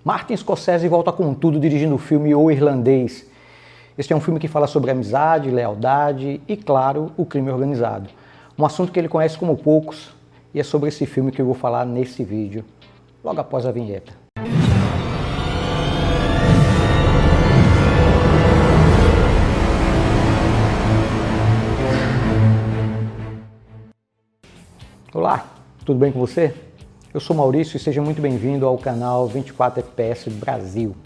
Martin Scorsese volta com tudo dirigindo o filme O Irlandês. Este é um filme que fala sobre amizade, lealdade e, claro, o crime organizado. Um assunto que ele conhece como poucos, e é sobre esse filme que eu vou falar nesse vídeo, logo após a vinheta. Olá, tudo bem com você? Eu sou Maurício e seja muito bem-vindo ao canal 24 FPS Brasil.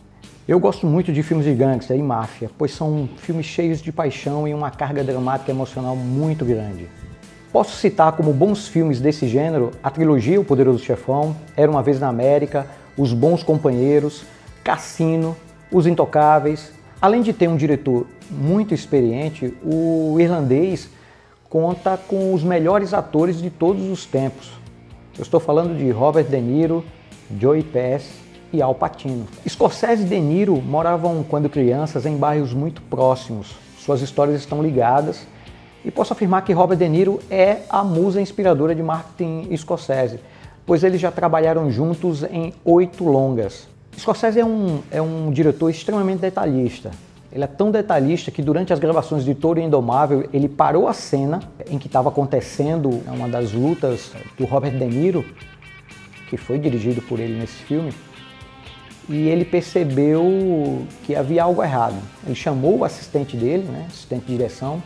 Eu gosto muito de filmes de gangster e máfia, pois são filmes cheios de paixão e uma carga dramática e emocional muito grande. Posso citar como bons filmes desse gênero a trilogia O Poderoso Chefão, Era Uma Vez na América, Os Bons Companheiros, Cassino, Os Intocáveis. Além de ter um diretor muito experiente, O Irlandês conta com os melhores atores de todos os tempos. Eu estou falando de Robert De Niro, Joey Pesci e Al Pacino. Scorsese e De Niro moravam, quando crianças, em bairros muito próximos. Suas histórias estão ligadas e posso afirmar que Robert De Niro é a musa inspiradora de Martin Scorsese, pois eles já trabalharam juntos em 8 longas. Scorsese é um diretor extremamente detalhista. Ele é tão detalhista que durante as gravações de Toro Indomável, ele parou a cena em que estava acontecendo uma das lutas do Robert De Niro, que foi dirigido por ele nesse filme, e ele percebeu que havia algo errado. Ele chamou o assistente dele, assistente de direção,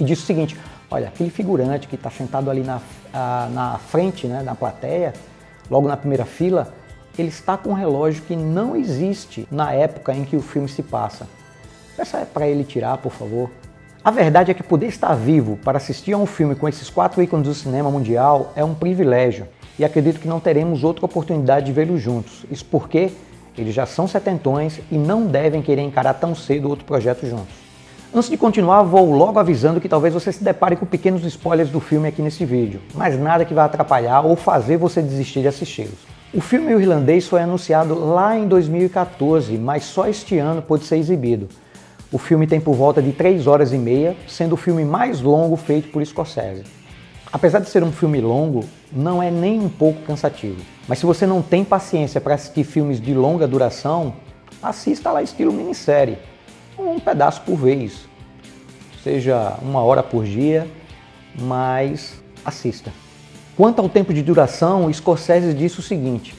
e disse o seguinte: olha, aquele figurante que está sentado ali na frente, na plateia, logo na primeira fila, ele está com um relógio que não existe na época em que o filme se passa. Peça para ele tirar, por favor. A verdade é que poder estar vivo para assistir a um filme com esses 4 ícones do cinema mundial é um privilégio e acredito que não teremos outra oportunidade de vê-los juntos. Isso porque eles já são setentões e não devem querer encarar tão cedo outro projeto juntos. Antes de continuar, vou logo avisando que talvez você se depare com pequenos spoilers do filme aqui nesse vídeo, mas nada que vai atrapalhar ou fazer você desistir de assisti-los. O filme O Irlandês foi anunciado lá em 2014, mas só este ano pôde ser exibido. O filme tem por volta de 3 horas e meia, sendo o filme mais longo feito por Scorsese. Apesar de ser um filme longo, não é nem um pouco cansativo. Mas se você não tem paciência para assistir filmes de longa duração, assista lá estilo minissérie, um pedaço por vez. Seja 1 hora por dia, mas assista. Quanto ao tempo de duração, Scorsese disse o seguinte: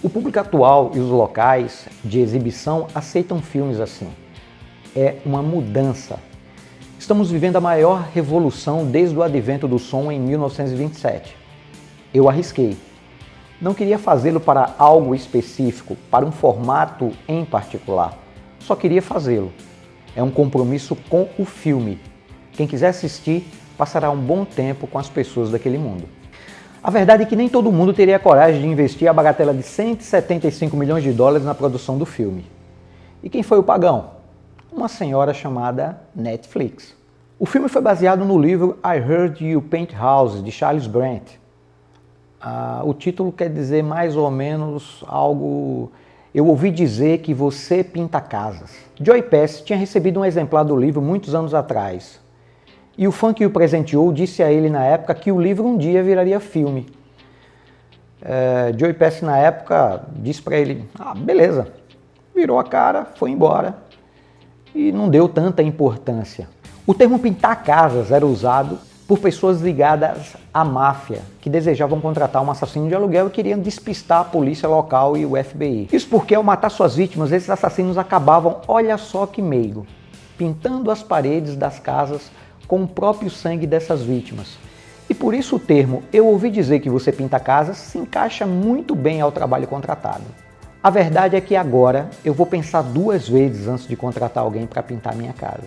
o público atual e os locais de exibição aceitam filmes assim. É uma mudança. Estamos vivendo a maior revolução desde o advento do som em 1927. Eu arrisquei. Não queria fazê-lo para algo específico, para um formato em particular. Só queria fazê-lo. É um compromisso com o filme. Quem quiser assistir, passará um bom tempo com as pessoas daquele mundo. A verdade é que nem todo mundo teria coragem de investir a bagatela de 175 milhões de dólares na produção do filme. E quem foi o pagão? Uma senhora chamada Netflix. O filme foi baseado no livro I Heard You Paint Houses, de Charles Brant. O título quer dizer mais ou menos algo: eu ouvi dizer que você pinta casas. Joey Pesci tinha recebido um exemplar do livro muitos anos atrás. E o fã que o presenteou disse a ele na época que o livro um dia viraria filme. Joey Pesci na época disse para ele: beleza. Virou a cara, foi embora e não deu tanta importância. O termo pintar casas era usado por pessoas ligadas à máfia, que desejavam contratar um assassino de aluguel e queriam despistar a polícia local e o FBI. Isso porque ao matar suas vítimas, esses assassinos acabavam, olha só que meigo, pintando as paredes das casas com o próprio sangue dessas vítimas. E por isso o termo "eu ouvi dizer que você pinta casas" se encaixa muito bem ao trabalho contratado. A verdade é que agora eu vou pensar 2 vezes antes de contratar alguém para pintar minha casa.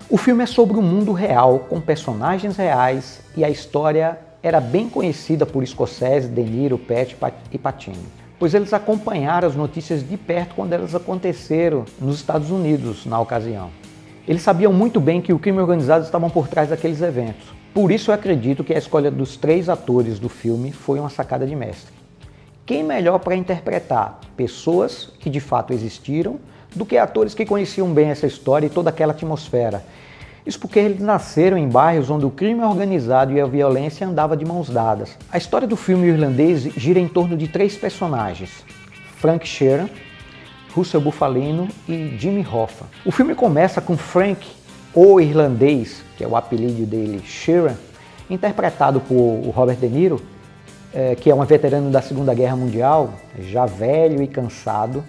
O filme é sobre um mundo real, com personagens reais, e a história era bem conhecida por Scorsese, De Niro, Pesci e Pacino, pois eles acompanharam as notícias de perto quando elas aconteceram nos Estados Unidos na ocasião. Eles sabiam muito bem que o crime organizado estavam por trás daqueles eventos. Por isso eu acredito que a escolha dos 3 atores do filme foi uma sacada de mestre. Quem melhor para interpretar pessoas que de fato existiram do que atores que conheciam bem essa história e toda aquela atmosfera? Isso porque eles nasceram em bairros onde o crime organizado e a violência andavam de mãos dadas. A história do filme irlandês gira em torno de 3 personagens: Frank Sheeran, Russell Bufalino e Jimmy Hoffa. O filme começa com Frank, o irlandês, que é o apelido dele, Sheeran, interpretado por Robert De Niro, que é um veterano da Segunda Guerra Mundial, já velho e cansado,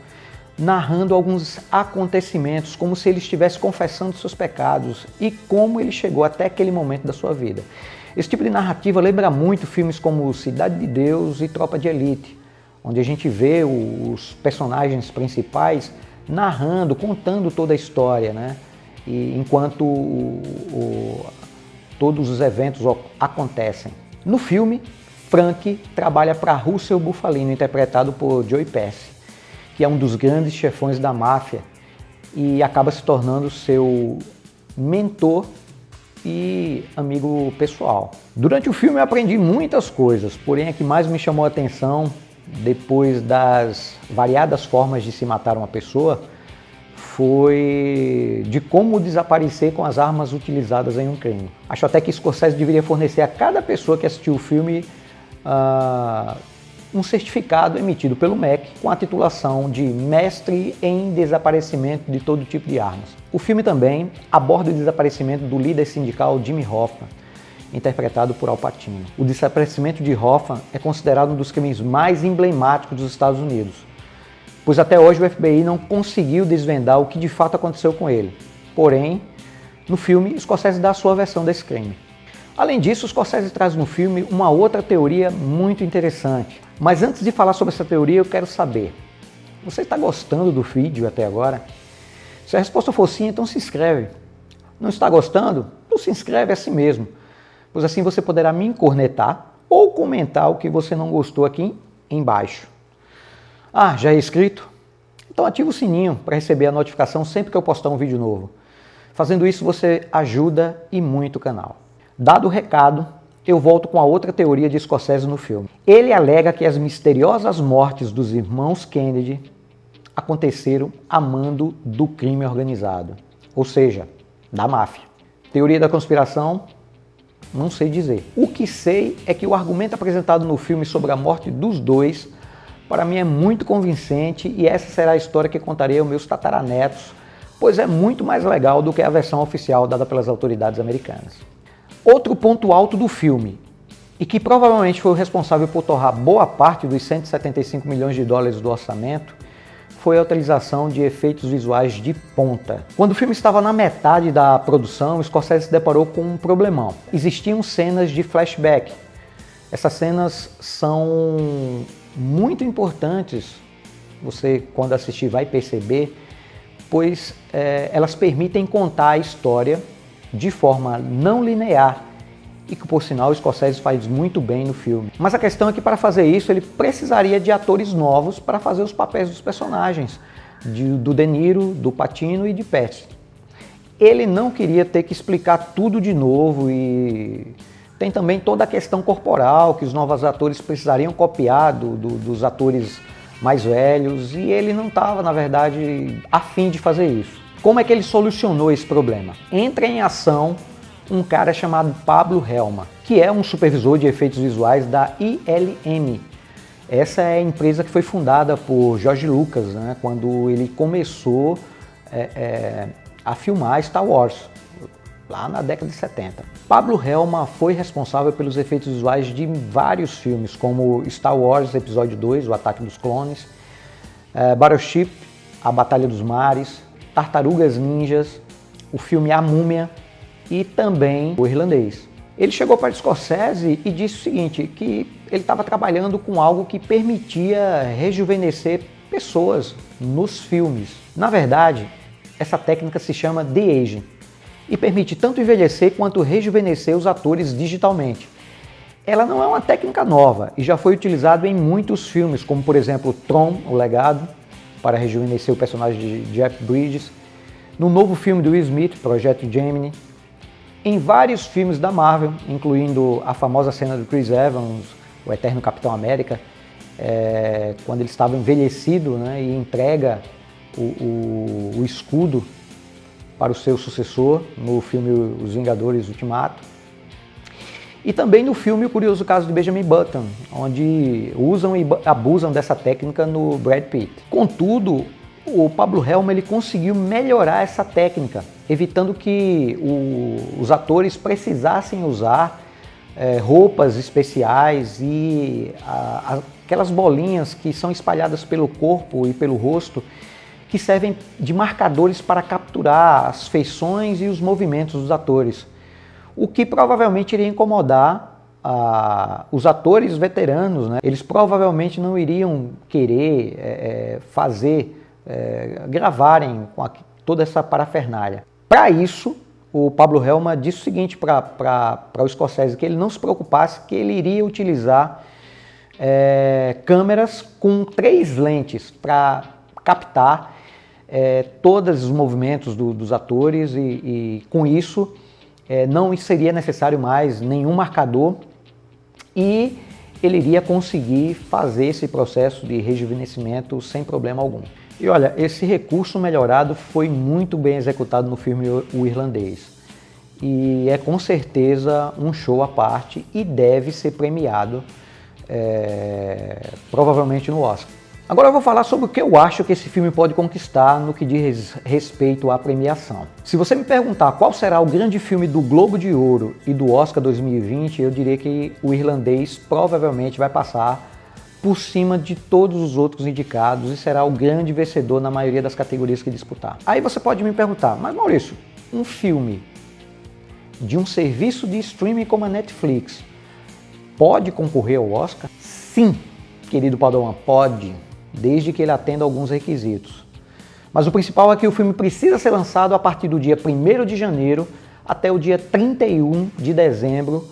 narrando alguns acontecimentos, como se ele estivesse confessando seus pecados e como ele chegou até aquele momento da sua vida. Esse tipo de narrativa lembra muito filmes como Cidade de Deus e Tropa de Elite, onde a gente vê os personagens principais narrando, contando toda a história, né? E enquanto todos os eventos acontecem. No filme, Frank trabalha para Russell Bufalino, interpretado por Joey Pesci, que é um dos grandes chefões da máfia e acaba se tornando seu mentor e amigo pessoal. Durante o filme eu aprendi muitas coisas, porém a que mais me chamou a atenção, depois das variadas formas de se matar uma pessoa, foi de como desaparecer com as armas utilizadas em um crime. Acho até que Scorsese deveria fornecer a cada pessoa que assistiu o filme um certificado emitido pelo MEC com a titulação de Mestre em Desaparecimento de todo tipo de armas. O filme também aborda o desaparecimento do líder sindical Jimmy Hoffa, interpretado por Al Pacino. O desaparecimento de Hoffa é considerado um dos crimes mais emblemáticos dos Estados Unidos, pois até hoje o FBI não conseguiu desvendar o que de fato aconteceu com ele. Porém, no filme, Scorsese dá a sua versão desse crime. Além disso, Scorsese traz no filme uma outra teoria muito interessante. Mas antes de falar sobre essa teoria, eu quero saber, você está gostando do vídeo até agora? Se a resposta for sim, então se inscreve. Não está gostando? Então se inscreve assim mesmo, pois assim você poderá me cornetar ou comentar o que você não gostou aqui embaixo. Ah, já é inscrito? Então ativa o sininho para receber a notificação sempre que eu postar um vídeo novo. Fazendo isso você ajuda e muito o canal. Dado o recado, eu volto com a outra teoria de Scorsese no filme. Ele alega que as misteriosas mortes dos irmãos Kennedy aconteceram a mando do crime organizado, ou seja, da máfia. Teoria da conspiração? Não sei dizer. O que sei é que o argumento apresentado no filme sobre a morte dos dois, para mim é muito convincente e essa será a história que contarei aos meus tataranetos, pois é muito mais legal do que a versão oficial dada pelas autoridades americanas. Outro ponto alto do filme, e que provavelmente foi o responsável por torrar boa parte dos 175 milhões de dólares do orçamento, foi a utilização de efeitos visuais de ponta. Quando o filme estava na metade da produção, Scorsese se deparou com um problemão. Existiam cenas de flashback. Essas cenas são muito importantes, você quando assistir vai perceber, pois elas permitem contar a história de forma não linear e que, por sinal, o Scorsese faz muito bem no filme. Mas a questão é que para fazer isso ele precisaria de atores novos para fazer os papéis dos personagens, do De Niro, do Pacino e de Pesci. Ele não queria ter que explicar tudo de novo e tem também toda a questão corporal que os novos atores precisariam copiar dos atores mais velhos e ele não estava, na verdade, a fim de fazer isso. Como é que ele solucionou esse problema? Entra em ação um cara chamado Pablo Helma, que é um supervisor de efeitos visuais da ILM. Essa é a empresa que foi fundada por George Lucas, né, quando ele começou a filmar Star Wars, lá na década de 70. Pablo Helma foi responsável pelos efeitos visuais de vários filmes, como Star Wars Episódio 2, O Ataque dos Clones, Battleship, A Batalha dos Mares, Tartarugas Ninjas, o filme A Múmia e também O Irlandês. Ele chegou para Scorsese e disse o seguinte, que ele estava trabalhando com algo que permitia rejuvenescer pessoas nos filmes. Na verdade, essa técnica se chama de-aging e permite tanto envelhecer quanto rejuvenescer os atores digitalmente. Ela não é uma técnica nova e já foi utilizada em muitos filmes, como por exemplo Tron, O Legado, para rejuvenescer o personagem de Jeff Bridges, no novo filme do Will Smith, Projeto Gemini, em vários filmes da Marvel, incluindo a famosa cena do Chris Evans, o Eterno Capitão América, quando ele estava envelhecido, né, e entrega o escudo para o seu sucessor no filme Os Vingadores Ultimato. E também no filme O Curioso Caso de Benjamin Button, onde usam e abusam dessa técnica no Brad Pitt. Contudo, o Pablo Helm ele conseguiu melhorar essa técnica, evitando que os atores precisassem usar roupas especiais e aquelas bolinhas que são espalhadas pelo corpo e pelo rosto, que servem de marcadores para capturar as feições e os movimentos dos atores, o que provavelmente iria incomodar os atores veteranos, né? Eles provavelmente não iriam querer gravarem com toda essa parafernália. Para isso, o Pablo Helm disse o seguinte para o Scorsese, que ele não se preocupasse, que ele iria utilizar câmeras com 3 lentes para captar todos os movimentos dos atores e com isso não seria necessário mais nenhum marcador e ele iria conseguir fazer esse processo de rejuvenescimento sem problema algum. E olha, esse recurso melhorado foi muito bem executado no filme O Irlandês. E é com certeza um show à parte e deve ser premiado, provavelmente no Oscar. Agora eu vou falar sobre o que eu acho que esse filme pode conquistar no que diz respeito à premiação. Se você me perguntar qual será o grande filme do Globo de Ouro e do Oscar 2020, eu diria que O Irlandês provavelmente vai passar por cima de todos os outros indicados e será o grande vencedor na maioria das categorias que disputar. Aí você pode me perguntar, mas Maurício, um filme de um serviço de streaming como a Netflix pode concorrer ao Oscar? Sim, querido Padawan, pode, desde que ele atenda alguns requisitos. Mas o principal é que o filme precisa ser lançado a partir do dia 1º de janeiro até o dia 31 de dezembro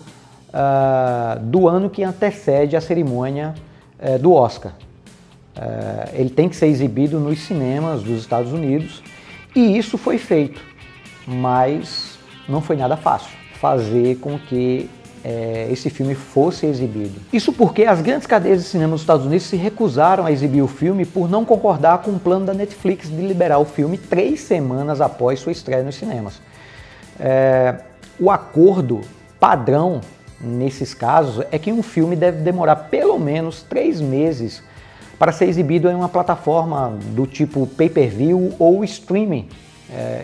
do ano que antecede a cerimônia do Oscar. Ele tem que ser exibido nos cinemas dos Estados Unidos e isso foi feito, mas não foi nada fácil fazer com que esse filme fosse exibido. Isso porque as grandes cadeias de cinema dos Estados Unidos se recusaram a exibir o filme por não concordar com o plano da Netflix de liberar o filme 3 semanas após sua estreia nos cinemas. O acordo padrão nesses casos é que um filme deve demorar pelo menos 3 meses para ser exibido em uma plataforma do tipo pay-per-view ou streaming,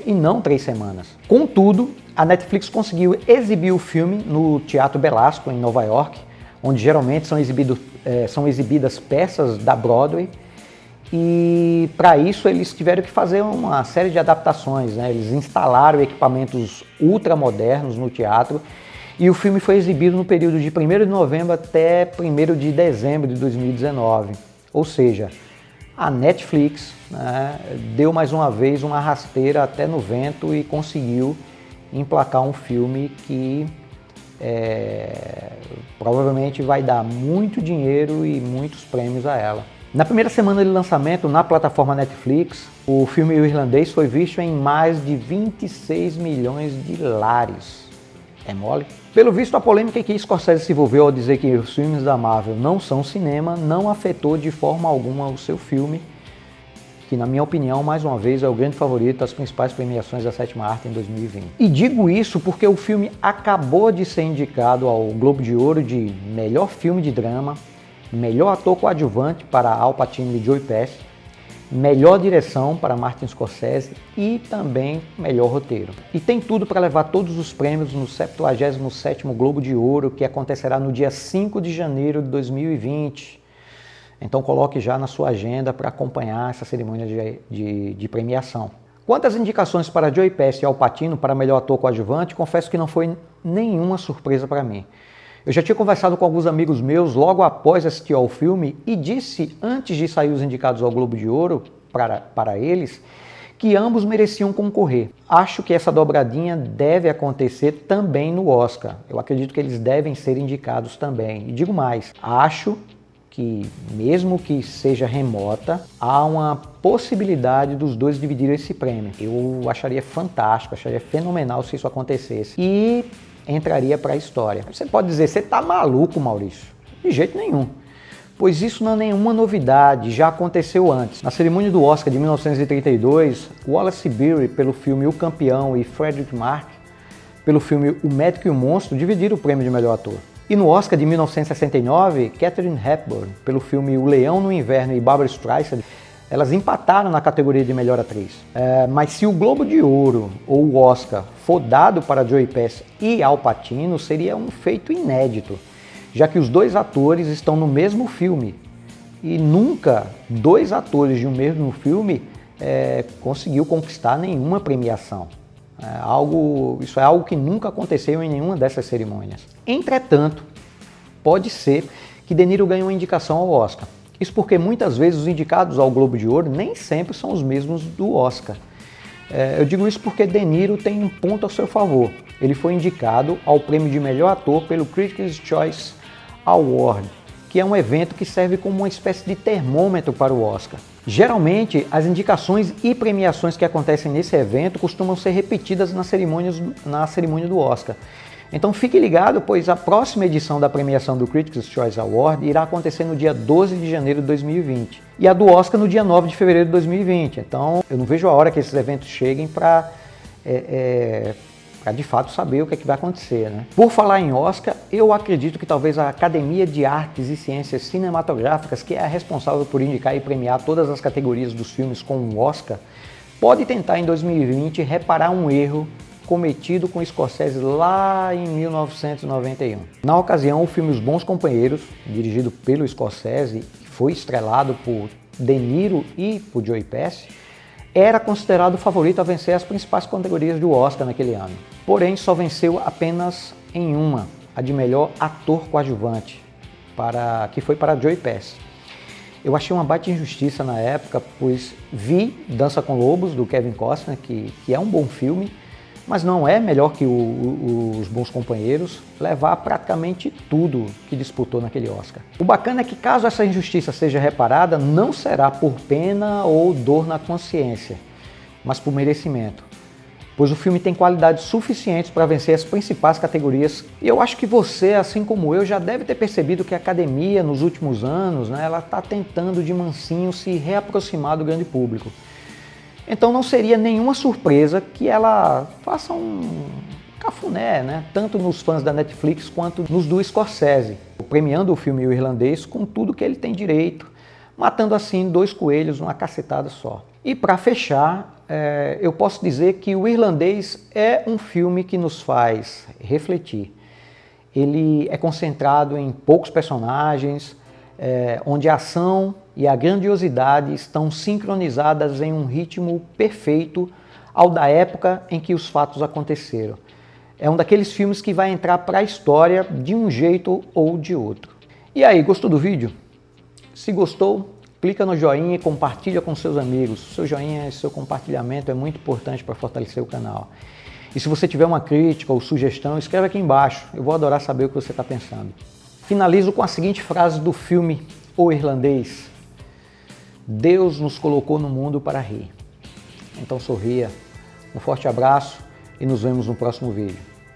e não 3 semanas. Contudo, a Netflix conseguiu exibir o filme no Teatro Belasco, em Nova York, onde geralmente são exibidas peças da Broadway, e para isso eles tiveram que fazer uma série de adaptações, né? Eles instalaram equipamentos ultramodernos no teatro e o filme foi exibido no período de 1º de novembro até 1º de dezembro de 2019. Ou seja, a Netflix, né, deu mais uma vez uma rasteira até no vento e conseguiu emplacar um filme que provavelmente vai dar muito dinheiro e muitos prêmios a ela. Na primeira semana de lançamento na plataforma Netflix, o filme O Irlandês foi visto em mais de 26 milhões de lares. É mole? Pelo visto, a polêmica em que Scorsese se envolveu ao dizer que os filmes da Marvel não são cinema não afetou de forma alguma o seu filme, que na minha opinião, mais uma vez, é o grande favorito das principais premiações da 7ª arte em 2020. E digo isso porque o filme acabou de ser indicado ao Globo de Ouro de melhor filme de drama, melhor ator coadjuvante para Al Pacino e Joe Pesci, melhor direção para Martin Scorsese e também melhor roteiro. E tem tudo para levar todos os prêmios no 77º Globo de Ouro, que acontecerá no dia 5 de janeiro de 2020. Então coloque já na sua agenda para acompanhar essa cerimônia de premiação. Quanto às indicações para Joe Pesci e Al Pacino para melhor ator coadjuvante, confesso que não foi nenhuma surpresa para mim. Eu já tinha conversado com alguns amigos meus logo após assistir ao filme e disse, antes de sair os indicados ao Globo de Ouro, para eles, que ambos mereciam concorrer. Acho que essa dobradinha deve acontecer também no Oscar. Eu acredito que eles devem ser indicados também. E digo mais, acho que, mesmo que seja remota, há uma possibilidade dos dois dividirem esse prêmio. Eu acharia fantástico, acharia fenomenal se isso acontecesse. E entraria para a história. Você pode dizer, você está maluco, Maurício? De jeito nenhum. Pois isso não é nenhuma novidade, já aconteceu antes. Na cerimônia do Oscar de 1932, Wallace Beery, pelo filme O Campeão, e Frederick Mark, pelo filme O Médico e o Monstro, dividiram o prêmio de melhor ator. E no Oscar de 1969, Katharine Hepburn, pelo filme O Leão no Inverno, e Barbra Streisand, elas empataram na categoria de melhor atriz. Mas se o Globo de Ouro ou o Oscar for dado para Joey Pesci e Al Pacino, seria um feito inédito, já que os dois atores estão no mesmo filme. E nunca dois atores de um mesmo filme conseguiu conquistar nenhuma premiação. Isso é algo que nunca aconteceu em nenhuma dessas cerimônias. Entretanto, pode ser que De Niro ganhe uma indicação ao Oscar. Isso porque muitas vezes os indicados ao Globo de Ouro nem sempre são os mesmos do Oscar. Eu digo isso porque De Niro tem um ponto a seu favor. Ele foi indicado ao prêmio de melhor ator pelo Critics' Choice Award, que é um evento que serve como uma espécie de termômetro para o Oscar. Geralmente, as indicações e premiações que acontecem nesse evento costumam ser repetidas na cerimônia do Oscar. Então fique ligado, pois a próxima edição da premiação do Critics' Choice Award irá acontecer no dia 12 de janeiro de 2020 e a do Oscar no dia 9 de fevereiro de 2020. Então eu não vejo a hora que esses eventos cheguem para de fato saber o que é que vai acontecer, né? Por falar em Oscar, eu acredito que talvez a Academia de Artes e Ciências Cinematográficas, que é a responsável por indicar e premiar todas as categorias dos filmes com um Oscar, pode tentar em 2020 reparar um erro cometido com Scorsese lá em 1991. Na ocasião, o filme Os Bons Companheiros, dirigido pelo Scorsese, que foi estrelado por De Niro e por Joey Pesci, era considerado o favorito a vencer as principais categorias do Oscar naquele ano. Porém, só venceu apenas em uma, a de melhor ator coadjuvante, que foi para Joey Pesci. Eu achei uma baita injustiça na época, pois vi Dança com Lobos, do Kevin Costner, que é um bom filme, mas não é melhor que Os Bons Companheiros levar praticamente tudo que disputou naquele Oscar. O bacana é que caso essa injustiça seja reparada, não será por pena ou dor na consciência, mas por merecimento, pois o filme tem qualidades suficientes para vencer as principais categorias. E eu acho que você, assim como eu, já deve ter percebido que a academia nos últimos anos, ela está tentando de mansinho se reaproximar do grande público. Então não seria nenhuma surpresa que ela faça um cafuné, tanto nos fãs da Netflix quanto nos do Scorsese, premiando o filme O Irlandês com tudo que ele tem direito, matando assim dois coelhos numa cacetada só. E para fechar, eu posso dizer que O Irlandês é um filme que nos faz refletir. Ele é concentrado em poucos personagens, onde a ação e a grandiosidade estão sincronizadas em um ritmo perfeito ao da época em que os fatos aconteceram. É um daqueles filmes que vai entrar para a história de um jeito ou de outro. E aí, gostou do vídeo? Se gostou, clica no joinha e compartilha com seus amigos. O seu joinha e seu compartilhamento é muito importante para fortalecer o canal. E se você tiver uma crítica ou sugestão, escreve aqui embaixo. Eu vou adorar saber o que você está pensando. Finalizo com a seguinte frase do filme O Irlandês: Deus nos colocou no mundo para rir. Então sorria. Um forte abraço e nos vemos no próximo vídeo.